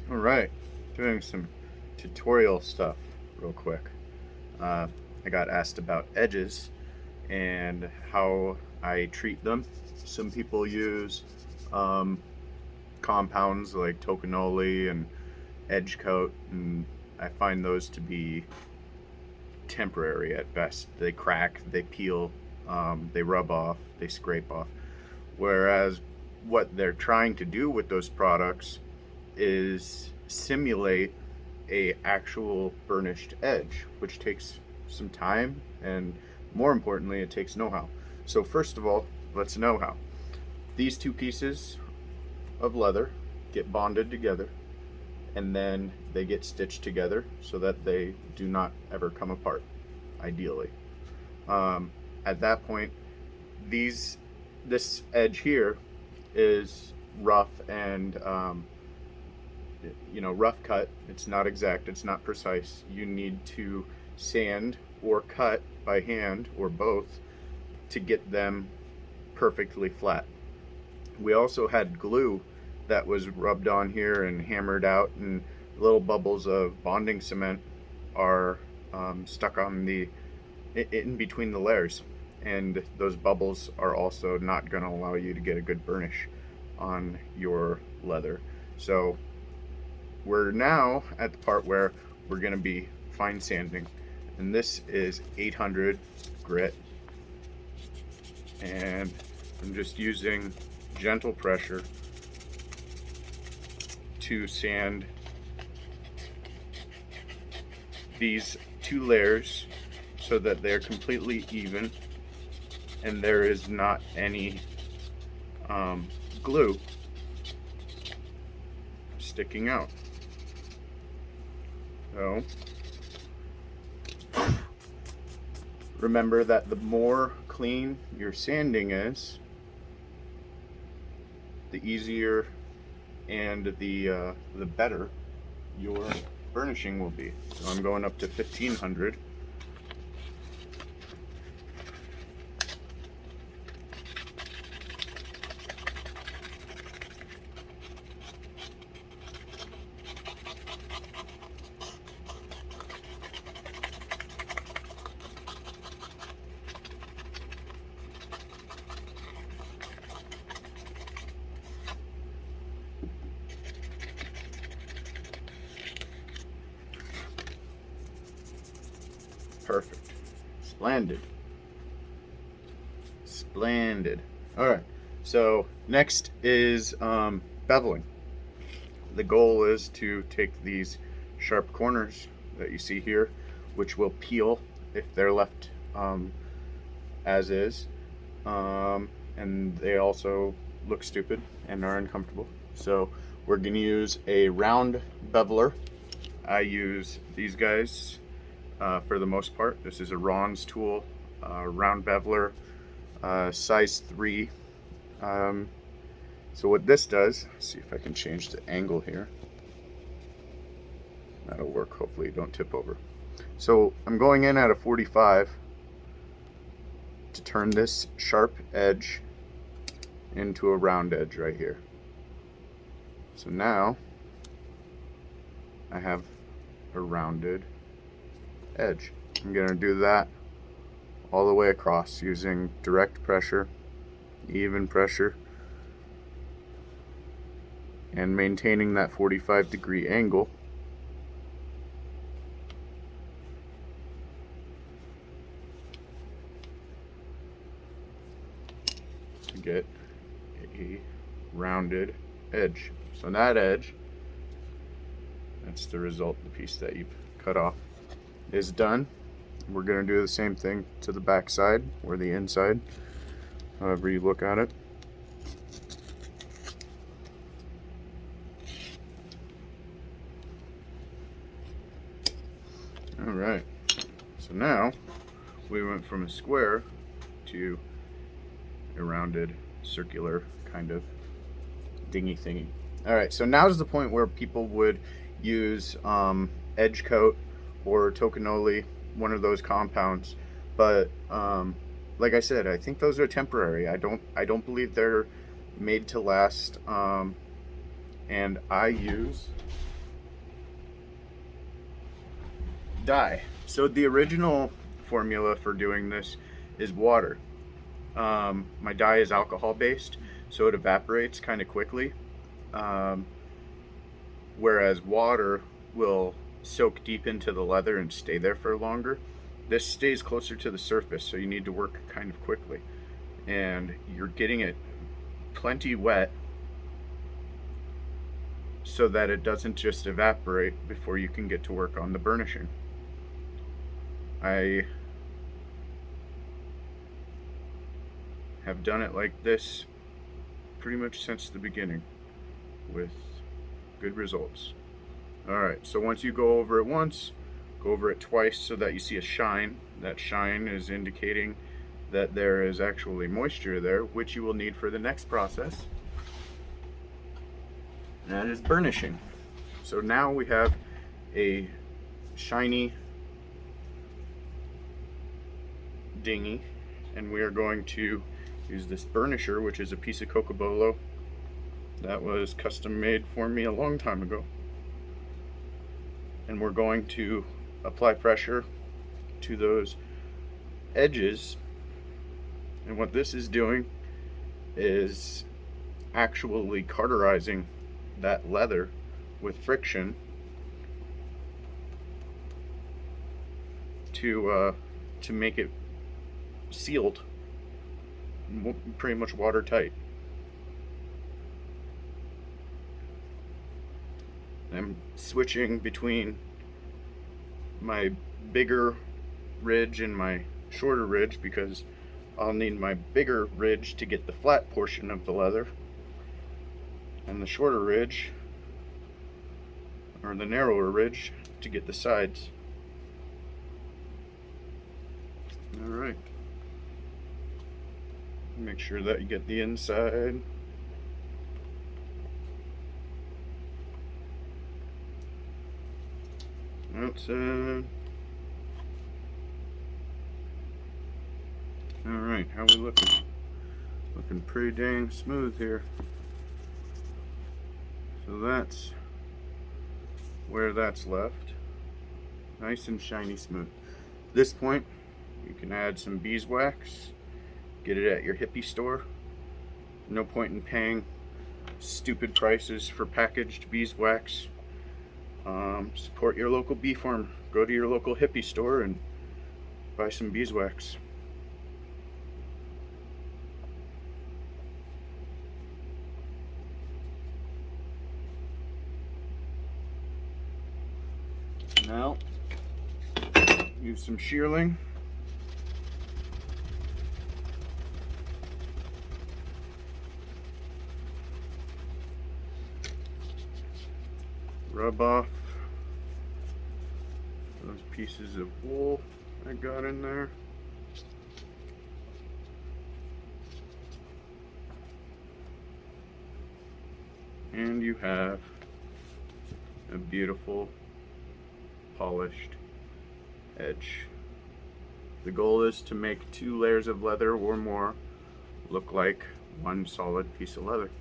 All right, doing some tutorial stuff real quick. I got asked about edges and how I treat them. Some people use um, compounds like tocanoli and edge coat, and I find those to be temporary at best. They crack, they peel, they rub off, they scrape off. Whereas what they're trying to do with those products is simulate a actual burnished edge, which takes some time, and more importantly, it takes know-how. So first of all, let's know how. These two pieces of leather get bonded together, and then they get stitched together so that they do not ever come apart, ideally. At that point, this edge here is rough and rough cut. It's not exact, it's not precise. You need to sand or cut by hand or both to get them perfectly flat. We also had glue that was rubbed on here and hammered out, and little bubbles of bonding cement are stuck on the in between the layers, and those bubbles are also not going to allow you to get a good burnish on your leather. So we're now at the part where we're going to be fine sanding, and this is 800 grit, and I'm just using gentle pressure to sand these two layers so that they're completely even and there is not any glue sticking out. So remember that the more clean your sanding is, the easier and the better your burnishing will be. So I'm going up to 1500. Perfect. Splendid. Splendid. All right. So next is beveling. The goal is to take these sharp corners that you see here, which will peel if they're left as is, and they also look stupid and are uncomfortable. So we're going to use a round beveler. I use these guys for the most part. This is a Ron's tool, round beveler, size 3. So what this does, let's see if I can change the angle here. That'll work, hopefully you don't tip over. So I'm going in at a 45 to turn this sharp edge into a round edge right here. So now I have a rounded edge. I'm going to do that all the way across using direct pressure, even pressure, and maintaining that 45-degree angle. To get a rounded edge. So that edge, that's the result, the piece that you've cut off is done. We're going to do the same thing to the back side or the inside, however you look at it. All right, so now we went from a square to a rounded circular kind of dingy thingy. All right, so now is the point where people would use edge coat or tocanoli, one of those compounds, but like I said, I think those are temporary. I don't believe they're made to last, and I use dye. So the original formula for doing this is water. My dye is alcohol based, so it evaporates kind of quickly, um, whereas water will soak deep into the leather and stay there for longer. This stays closer to the surface, so you need to work kind of quickly, and you're getting it plenty wet so that it doesn't just evaporate before you can get to work on the burnishing. I have done it like this pretty much since the beginning with good results. Alright, so once you go over it once, go over it twice so that you see a shine. That shine is indicating that there is actually moisture there, which you will need for the next process. And that is burnishing. So now we have a shiny dinghy, and we are going to use this burnisher, which is a piece of cocobolo that was custom made for me a long time ago. And we're going to apply pressure to those edges, and what this is doing is actually cauterizing that leather with friction to make it sealed, pretty much watertight. I'm switching between my bigger ridge and my shorter ridge because I'll need my bigger ridge to get the flat portion of the leather, and the shorter ridge, or the narrower ridge, to get the sides. Alright. Make sure that you get the inside. Outside. Alright, how we looking? Looking pretty dang smooth here. So that's where that's left. Nice and shiny smooth. At this point, you can add some beeswax. Get it at your hippie store. No point in paying stupid prices for packaged beeswax. Support your local bee farm. Go to your local hippie store and buy some beeswax. Now, use some shearling. Rub off those pieces of wool I got in there. And you have a beautiful polished edge. The goal is to make 2 layers of leather or more look like one solid piece of leather.